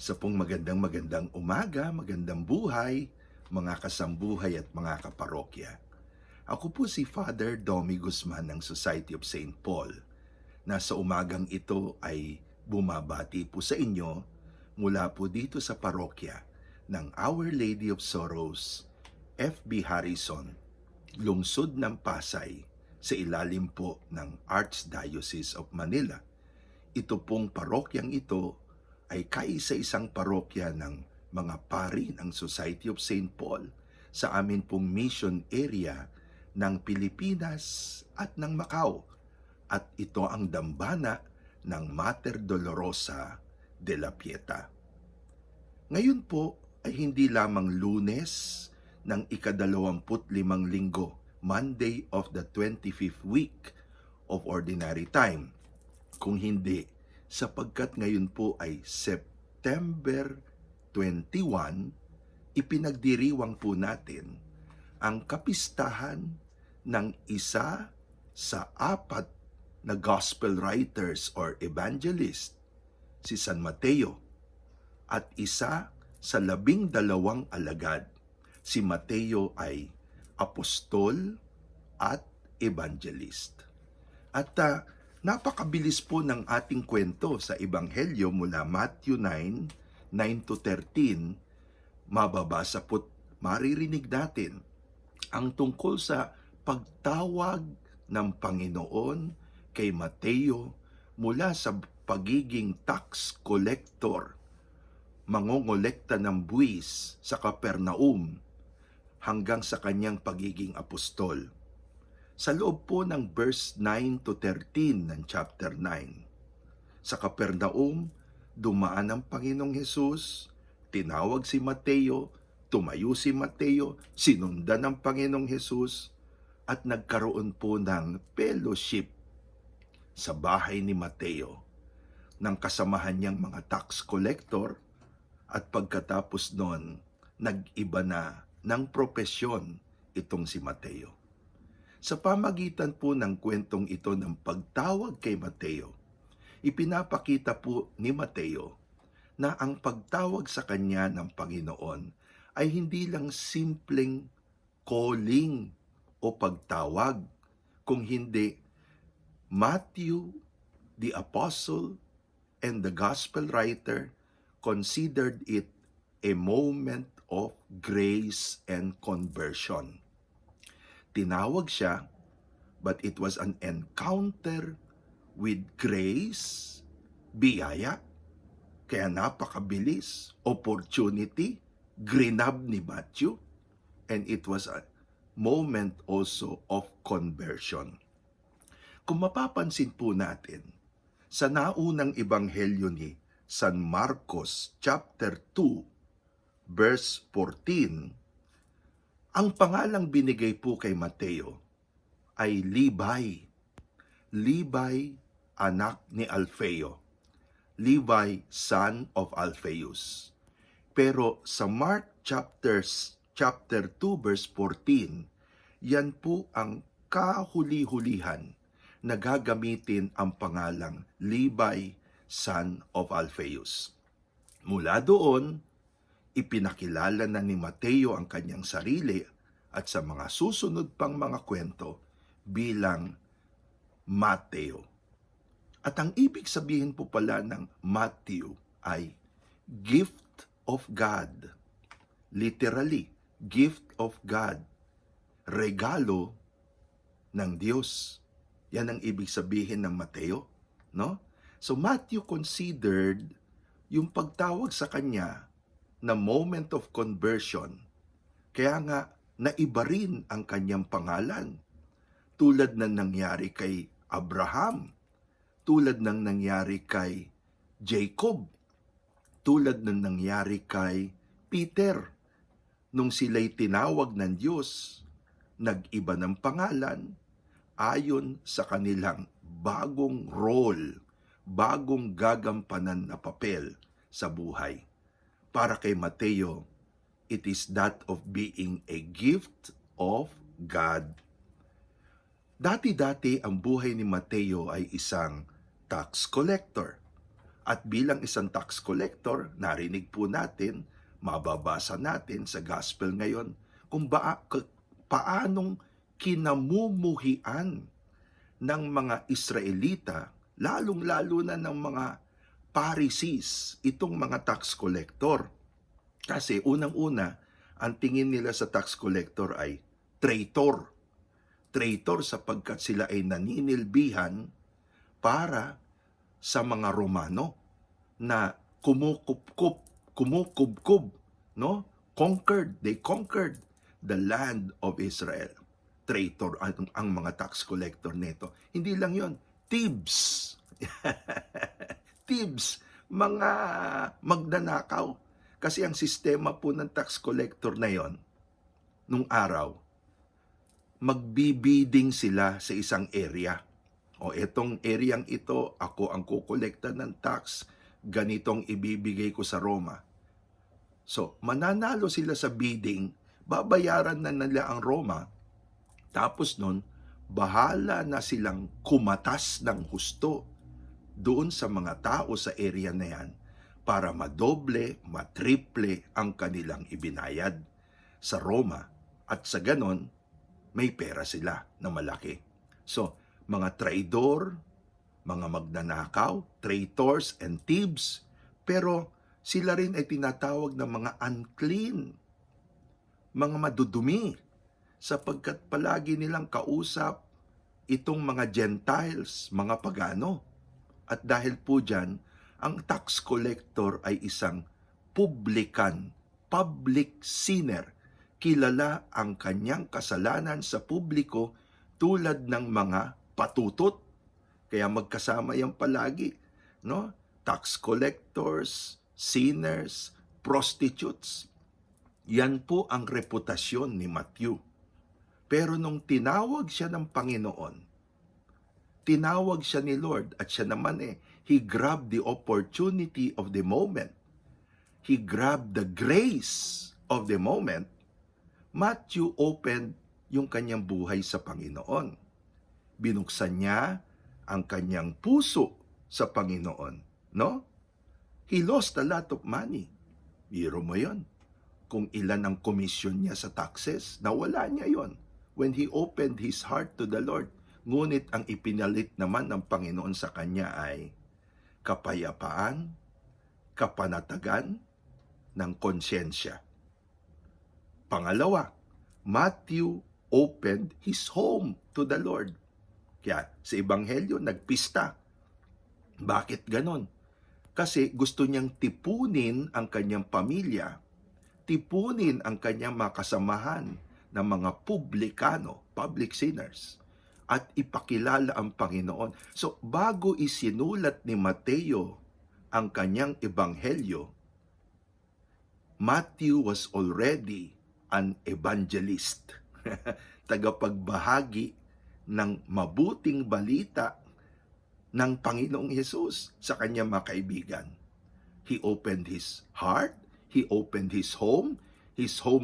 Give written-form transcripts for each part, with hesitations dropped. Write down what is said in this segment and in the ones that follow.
Sa pong magandang umaga, magandang buhay, mga kasambuhay at mga kaparokya. Ako po si Father Domi Guzman ng Society of St. Paul na sa umagang ito ay bumabati po sa inyo mula po dito sa parokya ng Our Lady of Sorrows, F.B. Harrison, lungsod ng Pasay, sa ilalim po ng Archdiocese of Manila. Ito pong parokyang ito ay kaisa-isang parokya ng mga pari ng Society of St. Paul sa amin pong mission area ng Pilipinas at ng Macau. At ito ang dambana ng Mater Dolorosa de la Pieta. Ngayon po ay hindi lamang Lunes ng ika-25 linggo, Monday of the 25th week of Ordinary Time, kung hindi sapagkat ngayon po ay September 21, ipinagdiriwang po natin ang kapistahan ng isa sa 4 na gospel writers or evangelist, si San Mateo, at isa sa 12 alagad. Si Mateo ay apostol at evangelist. At napakabilis po ng ating kwento sa Ebanghelyo mula Matthew 9:9-13, mababasa po't maririnig natin ang tungkol sa pagtawag ng Panginoon kay Mateo mula sa pagiging tax collector, mangongolekta ng buwis sa Capernaum, hanggang sa kanyang pagiging apostol. Sa loob po ng verse 9-13 ng chapter 9, sa Capernaum, dumaan ang Panginoong Hesus, tinawag si Mateo, tumayo si Mateo, sinundan ng Panginoong Hesus, at nagkaroon po ng fellowship sa bahay ni Mateo ng kasamahan niyang mga tax collector, at pagkatapos noon, nag-iba na ng propesyon itong si Mateo. Sa pamagitan po ng kwentong ito ng pagtawag kay Mateo, ipinapakita po ni Mateo na ang pagtawag sa kanya ng Panginoon ay hindi lang simpleng calling o pagtawag, kung hindi Matthew, the apostle, and the gospel writer considered it a moment of grace and conversion. Tinawag siya, but it was an encounter with grace, biyaya, kaya napakabilis, opportunity, grinab ni Matthew, and it was a moment also of conversion. Kung mapapansin po natin, sa naunang ebanghelyo ni San Marcos chapter 2, verse 14, ang pangalang binigay po kay Mateo ay Levi. Levi, anak ni Alfeo. Levi, son of Alphaeus. Pero sa Mark chapter 2, verse 14, yan po ang kahuli-hulihan na gagamitin ang pangalang Levi, son of Alphaeus. Mula doon, ipinakilala na ni Mateo ang kanyang sarili at sa mga susunod pang mga kwento bilang Mateo. At ang ibig sabihin po pala ng Matthew ay gift of God. Literally, gift of God. Regalo ng Diyos. Yan ang ibig sabihin ng Mateo, no? So Matthew considered yung pagtawag sa kanya na moment of conversion. Kaya nga, naiba rin ang kanyang pangalan. Tulad ng nangyari kay Abraham, tulad ng nangyari kay Jacob, tulad ng nangyari kay Peter. Nung sila'y tinawag ng Diyos, nag-iba ng pangalan ayon sa kanilang bagong role, bagong gagampanan na papel sa buhay. Para kay Mateo, it is that of being a gift of God. Dati-dati ang buhay ni Mateo ay isang tax collector. At bilang isang tax collector, narinig po natin, mababasa natin sa gospel ngayon, kung paanong kinamumuhian ng mga Israelita, lalong-lalo na ng mga Pharisees, itong mga tax collector. Kasi unang-una, ang tingin nila sa tax collector ay traitor. Traitor sapagkat sila ay naninilbihan para sa mga Romano na kumukubkob, no? They conquered the land of Israel. Traitor ang mga tax collector nito. Hindi lang yon, thieves. Thieves, mga magnanakaw. Kasi ang sistema po ng tax collector na yon, nung araw, magbibiding sila sa isang area. O etong areang ito, ako ang kukolekta ng tax, ganitong ibibigay ko sa Roma. So, mananalo sila sa bidding, babayaran na nila ang Roma, tapos nun, bahala na silang kumatas ng husto doon sa mga tao sa area na yan para madoble, matriple ang kanilang ibinayad sa Roma. At sa ganon, may pera sila na malaki. So, mga traidor, mga magnanakaw, traitors and thieves, pero sila rin ay tinatawag ng mga unclean, mga madudumi, sapagkat palagi nilang kausap itong mga Gentiles, mga pagano. At dahil po dyan, ang tax collector ay isang publican, public sinner. Kilala ang kanyang kasalanan sa publiko tulad ng mga patutot. Kaya magkasama yan palagi, no? Tax collectors, sinners, prostitutes. Yan po ang reputasyon ni Matthew. Pero nung tinawag siya ng Panginoon, tinawag siya ni Lord at siya naman he grabbed the opportunity of the moment. He grabbed the grace of the moment. Matthew opened yung kanyang buhay sa Panginoon. Binuksan niya ang kanyang puso sa Panginoon, no? He lost a lot of money. Biro mo yon. Kung ilan ang komisyon niya sa taxes, nawala niya yon when he opened his heart to the Lord. Ngunit ang ipinalit naman ng Panginoon sa kanya ay kapayapaan, kapanatagan ng konsyensya. Pangalawa, Matthew opened his home to the Lord. Kaya sa Ebanghelyo, nagpista. Bakit ganon? Kasi gusto niyang tipunin ang kanyang pamilya, tipunin ang kanyang mga kasamahan ng mga publikano, public sinners, at ipakilala ang Panginoon. So, bago isinulat ni Mateo ang kanyang Ebanghelyo, Matthew was already an evangelist, tagapagbahagi ng mabuting balita ng Panginoong Hesus sa kanyang mga kaibigan. He opened his heart, he opened his home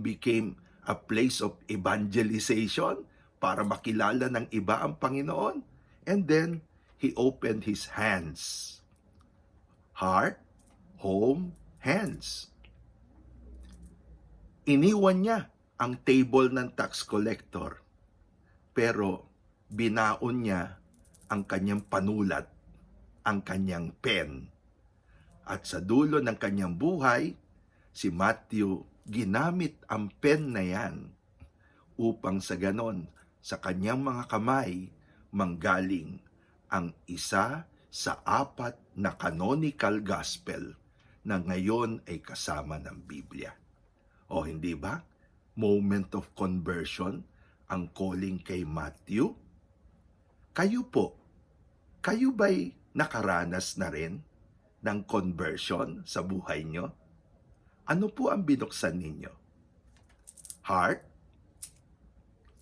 became a place of evangelization para makilala ng iba ang Panginoon, and then he opened his hands. Heart, home, hands. Iniwan niya ang table ng tax collector, pero binaon niya ang kanyang panulat, ang kanyang pen. At sa dulo ng kanyang buhay, si Matthew ginamit ang pen na yan upang sa ganon, sa kanyang mga kamay, manggaling ang isa sa 4 na canonical gospel na ngayon ay kasama ng Biblia. O hindi ba? Moment of conversion ang calling kay Matthew. Kayo po, kayo ba'y nakaranas na rin ng conversion sa buhay nyo? Ano po ang binuksan ninyo? Heart?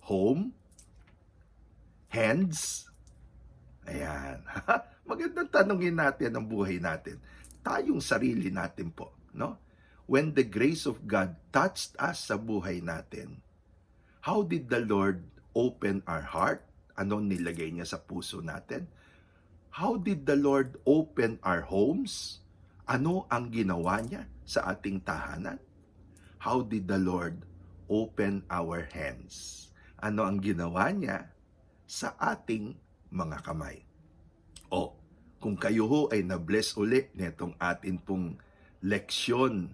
Home? Hands? Ayan. Magandang tanongin natin ang buhay natin. Tayong sarili natin po, no? When the grace of God touched us sa buhay natin, how did the Lord open our heart? Ano nilagay niya sa puso natin? How did the Lord open our homes? Ano ang ginawa niya sa ating tahanan? How did the Lord open our hands? Ano ang ginawa niya sa ating mga kamay? O, kung kayo ho ay na-bless uli netong atin pong leksyon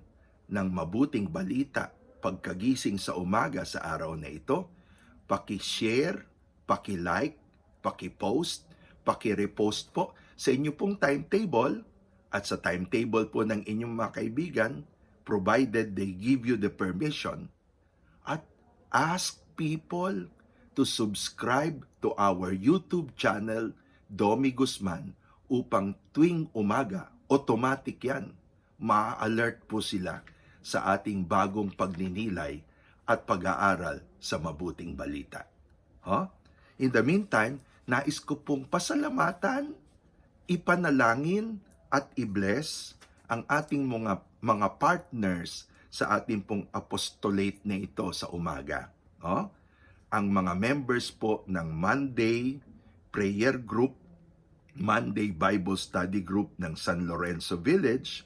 ng mabuting balita pagkagising sa umaga sa araw na ito, paki-share, paki-like, paki-post, paki-repost po sa inyo pong timetable at sa timetable po ng inyong mga kaibigan, provided they give you the permission, at ask people to subscribe to our YouTube channel, Domi Guzman, upang tuwing umaga, automatic yan, ma-alert po sila sa ating bagong pagninilay at pag-aaral sa mabuting balita. In the meantime, nais ko pong pasalamatan, ipanalangin at i-bless ang ating mga partners sa ating pong apostolate na ito sa umaga. Ang mga members po ng Monday Prayer Group, Monday Bible Study Group ng San Lorenzo Village,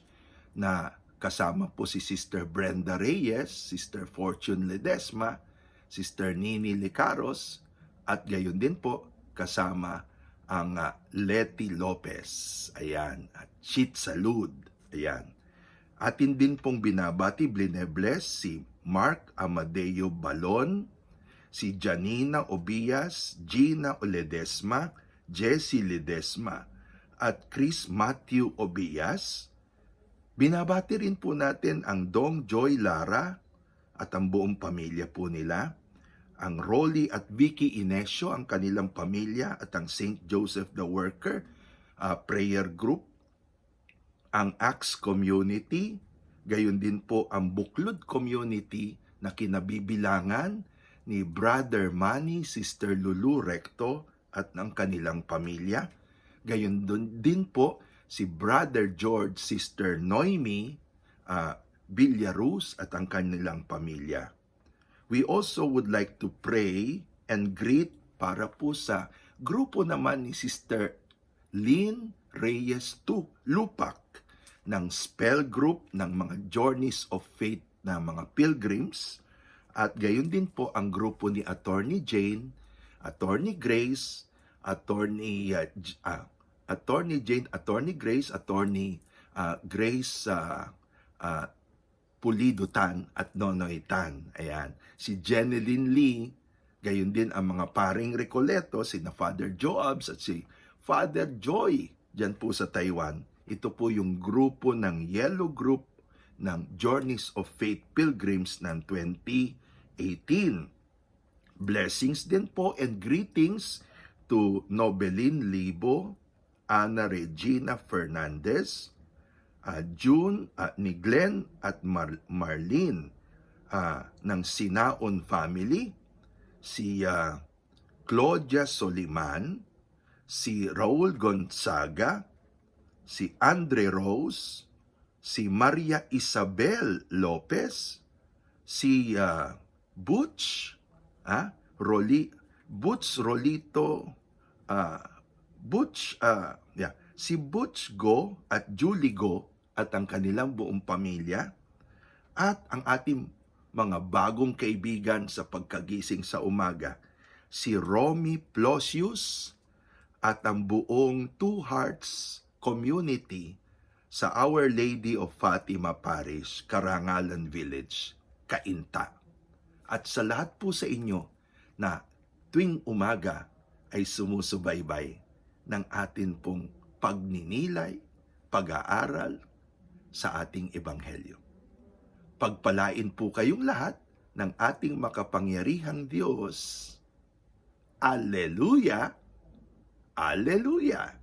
na kasama po si Sister Brenda Reyes, Sister Fortune Ledesma, Sister Nini Licaros, at gayon din po kasama ang Leti Lopez, ayan, at Chit Salud, ayan. Atin din pong binabati, blinebless si Mark Amadeo Balon, si Janina Obias, Gina Ledesma, Jessie Ledesma, at Chris Matthew Obias. Binabati rin po natin ang Dong Joy Lara at ang buong pamilya po nila, ang Rolly at Vicky Inesio, ang kanilang pamilya, at ang St. Joseph the Worker Prayer Group, ang Acts Community, gayon din po ang Buklod Community na kinabibilangan ni Brother Manny, Sister Lulu Recto at ng kanilang pamilya. Gayon din po si Brother George, Sister Noemi Villaruz at ang kanilang pamilya. We also would like to pray and greet para po sa grupo naman ni Sister Lynn Reyes Lupac ng Spell Group ng mga Journeys of Faith na mga pilgrims, at gayon din po ang grupo ni Attorney Jane, Attorney Grace, Attorney Jane, Attorney Grace, Attorney Grace Pulido Tan at Nonoy Tan. Ayan. Si Jeneline Lee, gayon din ang mga paring Recoleto, si na Father Joabs at si Father Joy, dyan po sa Taiwan. Ito po yung grupo ng Yellow Group ng Journeys of Faith Pilgrims ng 2018. Blessings din po and greetings to Nobelin Libo, Ana Regina Fernandez, June ni Glenn at Marlene ng Sinaon family, si Claudia Soliman, si Raul Gonzaga, si Andre Rose, si Maria Isabel Lopez, si Butch Rolito, si Butch Go at Julie Go at ang kanilang buong pamilya, at ang ating mga bagong kaibigan sa pagkagising sa umaga, si Romy Plosius at ang buong Two Hearts community sa Our Lady of Fatima Parish, Karangalan Village, Cainta. At sa lahat po sa inyo na tuwing umaga ay sumusubaybay ng atin pong pagninilay, pag-aaral sa ating ebanghelyo. Pagpalain po kayong lahat ng ating makapangyarihang Diyos. Alleluia! Alleluia!